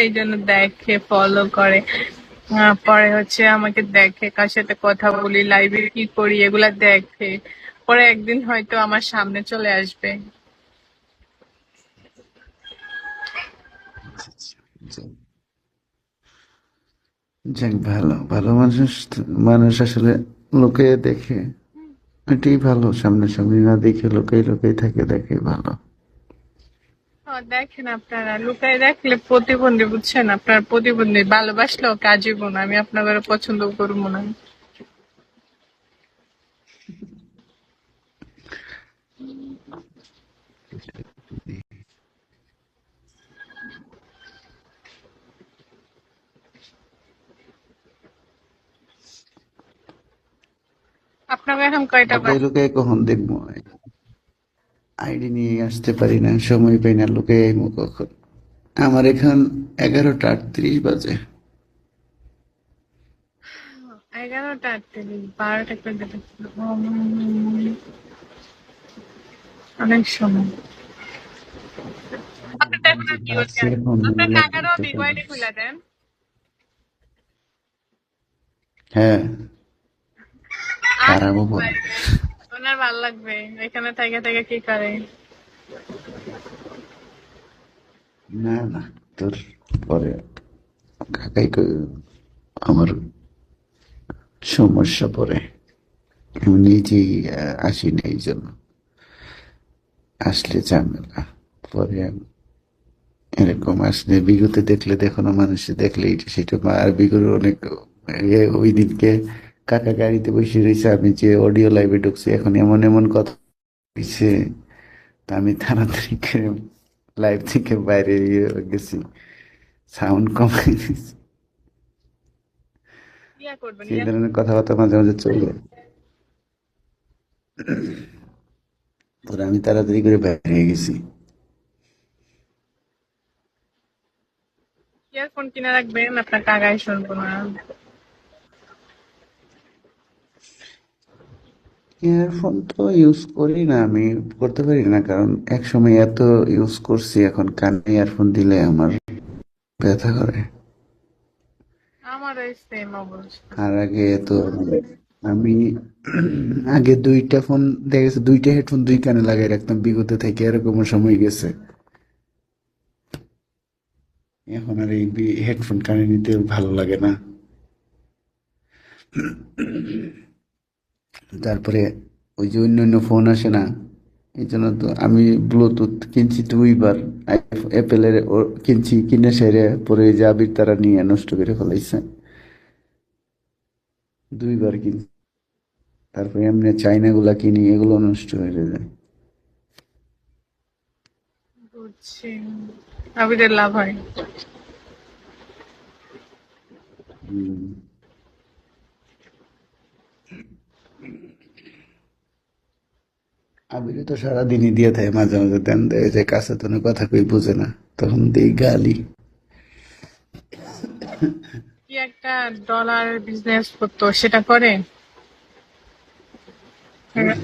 এই জন্য দেখে ফলো করে। পরে হচ্ছে আমাকে দেখে কার সাথে কথা বলি, লাইভে কি করি এগুলা দেখে। পরে একদিন হয়তো আমার সামনে চলে আসবে। আচ্ছা, আচ্ছা। যাক, ভালো ভালো মানুষ। মানুষ আসলে লোকে দেখে, এটাই ভালো। সামনাসামনি না দেখে লোকেই লোকেই থাকে, দেখে ভালো। দেখেন আপনারা লুকায় দেখলে প্রতিবন্ধী, বুঝছেন? আপনার প্রতিবন্ধী ভালোবাসলেও কাজীব না, আমি আপনাদের পছন্দ করবো না। আপনাকে এখন কয়টা লুকাই লুকাই কখন দেখবো? আইডি নিয়ে আসতে পারি না, সময় পাই না, লুকাই আইমু কখন? আমার এখন 11টা 38 বাজে। 11টা 38, 12টা করে দেবে। অনেক সময়। আপনি দেখুন আর কি হচ্ছে। ভাবছি এখন আপনার লাইভ কাকারও করতে বিগ পারি। আইডি খুলে দেন। হ্যাঁ, আসুন পারাবো পরে। লাইভে, ওনার ভালো লাগবে। এখানে থেকে থেকে কি করে। না না, তোর পরে কাকাই আমার সমস্যা পরে। আমি নিজেই আসি না, এই জন্য আসলে ঝামেলা পরে। এরকম আসলে বিগতে দেখলে দেখো না, মানুষে দেখলে এটা সেটা আর বিগত অনেক ওই দিনকে কাকা গাড়িতে বসে রয়েছে, আমি যে অডিও লাইভে ঢুকছি, এখন এমন এমন কথা হয়েছে। তা আমি তাড়াতাড়ি করে লাইভ থেকে বাইরে গেছি, সাউন্ড কমাই দিয়েছি। ইয়া করবেন, সেই ইয়া ধরনের কথাবার্তা মাঝে মাঝে চলে। পরে আমি তাড়াতাড়ি করে বাইরে গেছি। ইয়ারফোন কিনে রাখবেন, আপনার কাকাই শুনবো না। ইয়ারফোন তো ইউজ করি না, আমি করতে পারি না, কারণ এক সময় এত ইউজ করছি, এখন কানে ইয়ারফোন দিলে আমার ব্যথা করে। আমার এই সেম অবস্থা। আর আগে তো আমি আগে দুইটা ফোন, দেখা গেছে দুইটা হেডফোন দুই কানে লাগাই রাখতাম বিগত থেকে, এরকম সময় গেছে। এখন আর এই হেডফোন কানে নিতে ভালো লাগে না। তারপরে ওই যে অন্যান্য ফোন আসে না, এই জন্য তো আমি ব্লুটুথ কিনছি 2বার। অ্যাপেলের কিনছি, কিনে সেরে পরে যাবির তারা নিয়ে নষ্ট করে ফেলাইছে। 2বার কিনছি। তারপরে এমনি চাইনা গুলা কিনি, এগুলো নষ্ট হয়ে যায়। বুঝছি, আবিদের লাভ হয়। হুম। আবিরে তো সারাদিনই দিয়ে থাকে, মাঝে মাঝে দেন দেয় যে কাছে তো কথা কই বুঝে না, তখন দিই গালি। কি একটা ডলার বিজনেস করতো, সেটা করে। হ্যাঁ,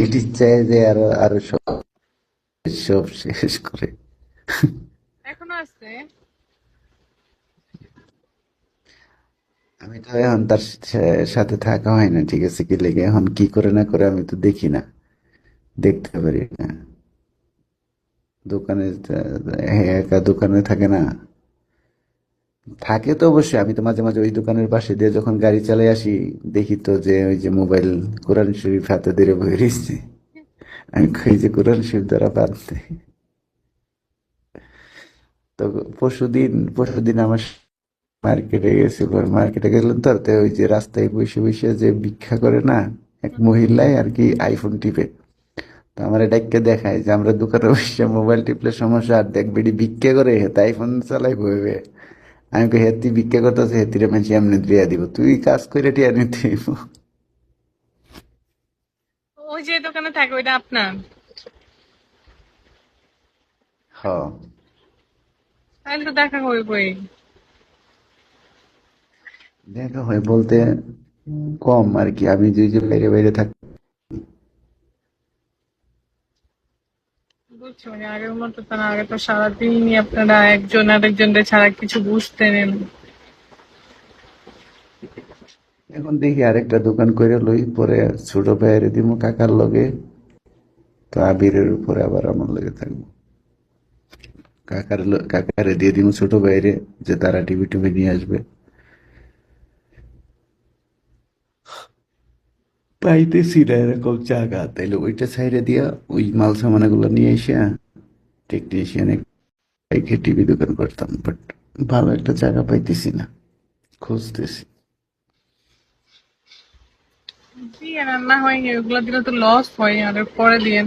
এটি চায় যে আরো আরো সব সব শেষ করে। এখনো আছে। আমি তো এখন তার সাথে থাকা হয় না, ঠিক আছে, কি লেগে এখন কি করে না করে আমি তো দেখি না, দেখতে পারি না। দোকানে একা দোকানে থাকে না, থাকে তো অবশ্যই। আমি তো মাঝে মাঝে ওই দোকানের পাশে দিয়ে যখন গাড়ি চালিয়ে আসি, দেখি তো যে ওই যে মোবাইল, কোরআন শরীফ হাতে ধরে বয়ে রয়েছে। আমি কই যে কোরআন শরীফ দ্বারা বাদ দে। তো পরশুদিন আমার মার্কেটে গেছিল, মার্কেটে গেলাম তো, তো ওই যে রাস্তায় বসে বসে যে ভিক্ষা করে না এক মহিলায় আর কি, আইফোন টিপে। তো আমার ডাক্কে দেখায় যে আমরা দোকানে বসে মোবাইল টিপলে সমস্যা, আর দেখ বেডি ভিক্ষা করে হেতে আইফোন চালাই বইবে। আমি কই হেতি ভিক্ষা করতেছে, হেতিরে মানুষ এমনি দিয়া দিব, তুই কাজ করে টিয়া নিতে হইব। ওই যে দোকানে থাকে ওইটা আপনার? হ। তাহলে তো দেখা হইবই। দেখা হয় বলতে কম আর কি, আমি যে বাইরে বাইরে থাকি। বুঝছো, মানে আগের মতো তো না, আগে তো সারাদিনই আপনারা একজন আরেকজনের ছাড়া কিছু বুঝতেন। এখন দেখি আরেকটা দোকান করে লই, পরে ছোট ভাইয়ের দিমু কাকার লগে, তো আবিরের উপরে আবার আমার লগে থাকবো। কাকারে দিয়ে দিমু ছোট ভাইরে, যে তারা টিভি টিভি নিয়ে আসবে। পাইতেছি না এরকম জায়গা, তাইলে ওইটা ছাইড়ে দিয়া ওই মাল সামানাগুলো নিয়ে এসে টেকনিশিয়ান রেখে টিভি দোকান করতাম, বাট ভালো একটা জায়গা পাইতেছি না, খুঁজতেছি। দিয়ে রান্না হয়নি, ওগুলো দিলে তো লস হয়, আর পরে দিয়ে।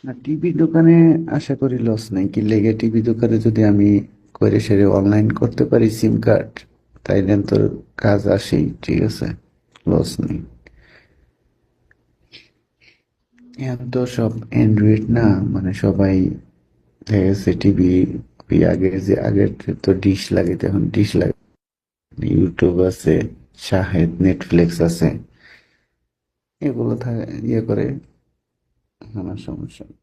না, টিভি দোকানে আশা করি লস নেই, কি লেগে টিভি দোকানে যদি আমি করে সেরে অনলাইন করতে পারি সিম কার্ড, তাইলে তো কাজ আসেই, ঠিক আছে, লস নেই। এখন তো সব অ্যান্ড্রয়েড না, মানে সবাই দেখা গেছে টিভি, ওই আগে যে আগের তো ডিশ লাগে, এখন ডিশ লাগে, ইউটিউব আছে, শাহেদ, নেটফ্লিক্স আছে, এগুলো থাকে, ইয়ে করে, আমার সমস্যা নেই।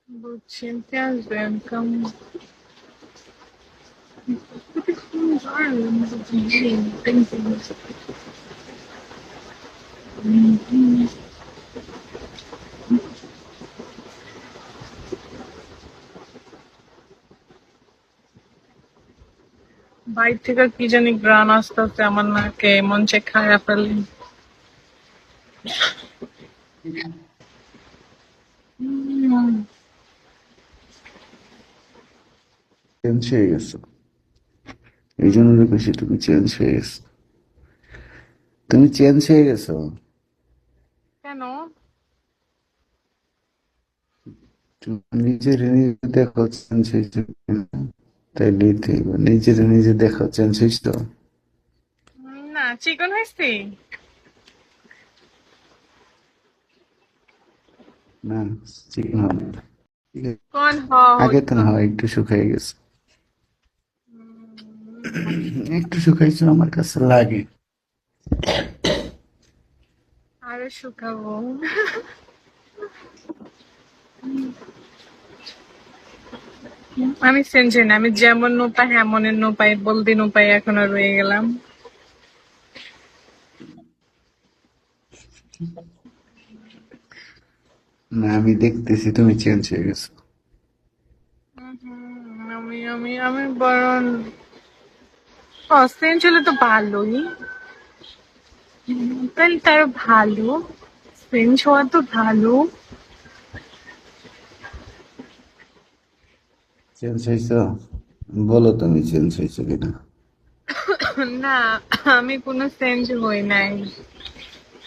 বুঝছি, আসবেন কম। বাইরে থেকে কি জানি গ্রান আসতেছে আমার নাকে, মন চাই খায়া ফেলি। চেঞ্জ হয়ে গেছো, এই জন্য তো বেশি তুমি চেঞ্জ হয়ে গেছো, তুমি চেঞ্জ হয়ে গেছো। কেন? তুমি নিজের নিজে দেখো চেঞ্জ হয়েছে কিনা, তাইলেই দেখবে নিজের নিজে দেখো চেঞ্জ হয়েছে তো। না, চিকন হয়েছি। না, চিকন হবে না। ঠিক আছে, কোন আগে তো হইতো। না হয় একটু শুকিয়ে গেছে, একটু শুকাইছো আমার কাছে লাগে। আরে শুকাবো। আমি চেঞ্জ হই না, আমি যেমন নোপাই হেমনের নোপাই, বলদি নোপাই এখনো রয়ে গেলাম। না, আমি দেখতেছি তুমি চেঞ্জ হয়ে গেছো। আমি বরং চেঞ্জ হলে তো ভালোই। তাহলে তার ভালো, চেঞ্জ হওয়া তো ভালো। চেঞ্জ হয়েছো, বলো তুমি চেঞ্জ হয়েছো কিনা। না, আমি কোনো চেঞ্জ হই নাই।